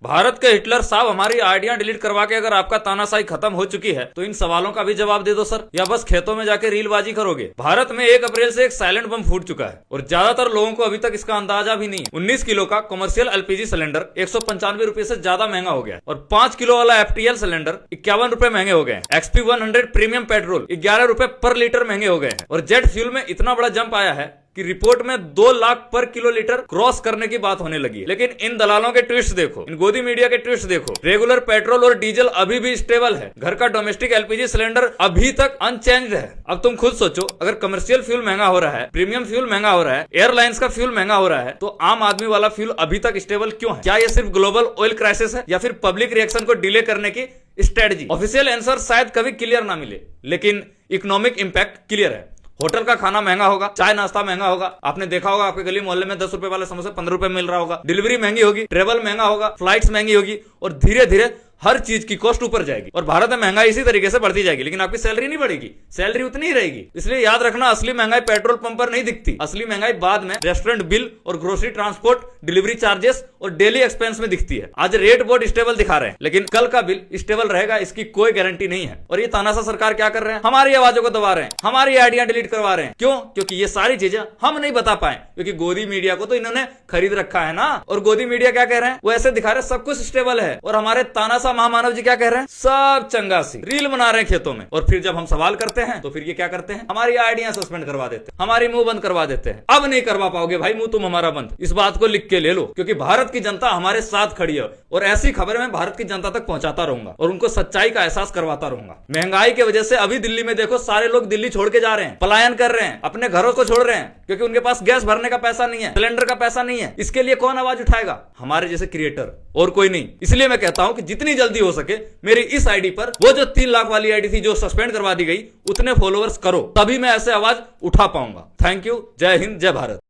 भारत के हिटलर साहब, हमारी आइडिया डिलीट करवा के अगर आपका तानाशाही खत्म हो चुकी है तो इन सवालों का भी जवाब दे दो सर, या बस खेतों में जाके रीलबाजी करोगे। भारत में 1 अप्रैल से एक साइलेंट बम फूट चुका है और ज्यादातर लोगों को अभी तक इसका अंदाजा भी नहीं है। 19 किलो का कमर्शियल एलपीजी सिलेंडर 195 रुपए से ज्यादा महंगा हो गया है और 5 किलो वाला एफटीएल सिलेंडर 51 रुपए महंगे हो गए हैं। एक्सपी 100 प्रीमियम पेट्रोल 11 रुपए पर लीटर महंगे हो गए हैं और जेट फ्यूल में इतना बड़ा जंप आया है कि रिपोर्ट में 2 लाख पर किलो लीटर क्रॉस करने की बात होने लगी है। लेकिन इन दलालों के ट्विस्ट देखो, इन गोदी मीडिया के ट्विस्ट देखो। रेगुलर पेट्रोल और डीजल अभी भी स्टेबल है, घर का डोमेस्टिक एलपीजी सिलेंडर अभी तक अनचेंज्ड है। अब तुम खुद सोचो, अगर कमर्शियल फ्यूल महंगा हो रहा है, प्रीमियम फ्यूल महंगा हो रहा है, एयरलाइंस का फ्यूल महंगा हो रहा है, तो आम आदमी वाला फ्यूल अभी तक स्टेबल क्यों है? क्या ये सिर्फ ग्लोबल ऑयल क्राइसिस है या फिर पब्लिक रिएक्शन को डिले करने की स्ट्रेटजी? ऑफिशियल आंसर शायद कभी क्लियर ना मिले, लेकिन इकोनॉमिक इंपैक्ट क्लियर है। होटल का खाना महंगा होगा, चाय नाश्ता महंगा होगा। आपने देखा होगा आपके गली मोहल्ले में 10 रुपए वाले समोसे 15 रुपए मिल रहा होगा। डिलीवरी महंगी होगी, ट्रेवल महंगा होगा, फ्लाइट्स महंगी होगी और धीरे धीरे हर चीज की कॉस्ट ऊपर जाएगी। और भारत में महंगाई इसी तरीके से बढ़ती जाएगी, लेकिन आपकी सैलरी नहीं बढ़ेगी, सैलरी उतनी ही रहेगी। इसलिए याद रखना, असली महंगाई पेट्रोल पंप पर नहीं दिखती, असली महंगाई बाद में रेस्टोरेंट बिल और ग्रोसरी ट्रांसपोर्ट, डिलीवरी चार्जेस और डेली एक्सपेंस में दिखती है। आज रेट बोर्ड स्टेबल दिखा रहे हैं, लेकिन कल का बिल स्टेबल रहेगा इसकी कोई गारंटी नहीं है। और ये तानाशाह सरकार क्या कर रहे हैं? हमारी आवाजों को दबा रहे हैं, हमारी आइडिया डिलीट करवा रहे हैं। क्यों? क्योंकि ये सारी चीजें हम नहीं बता पाए, क्योंकि गोदी मीडिया को तो इन्होंने खरीद रखा है ना। और गोदी मीडिया क्या कह रहे हैं? वो ऐसे दिखा रहे हैं सब कुछ स्टेबल है, और हमारे तानाशाह महामानव जी क्या कह रहे हैं? सब चंगासी रील बना रहे हैं खेतों में। और फिर जब हम सवाल करते हैं तो फिर ये क्या करते हैं? हमारी आइडिया सस्पेंड करवा देते हैं, हमारी मुंह बंद करवा देते हैं। अब नहीं करवा पाओगे भाई मुंह तुम हमारा बंद, इस बात को लिख के ले लो, क्योंकि भारत की जनता हमारे साथ खड़ी है और ऐसी खबरें मैं भारत की जनता तक पहुंचाता रहूंगा और उनको सच्चाई का एहसास करवाता रहूंगा। महंगाई की वजह से अभी दिल्ली में देखो, सारे लोग दिल्ली छोड़ के जा रहे हैं, पलायन कर रहे हैं, अपने घरों को छोड़ रहे हैं, क्योंकि उनके पास गैस भरने का पैसा नहीं है, सिलेंडर का पैसा नहीं है। इसके लिए कौन आवाज उठाएगा? हमारे जैसे क्रिएटर, और कोई नहीं। इसलिए मैं कहता हूं कि जितनी जल्दी हो सके मेरी इस आईडी पर, वो जो 3 लाख वाली आईडी थी जो सस्पेंड करवा दी गई, उतने फॉलोअर्स करो, तभी मैं ऐसे आवाज उठा पाऊंगा। Thank you. जय हिंद, जय भारत।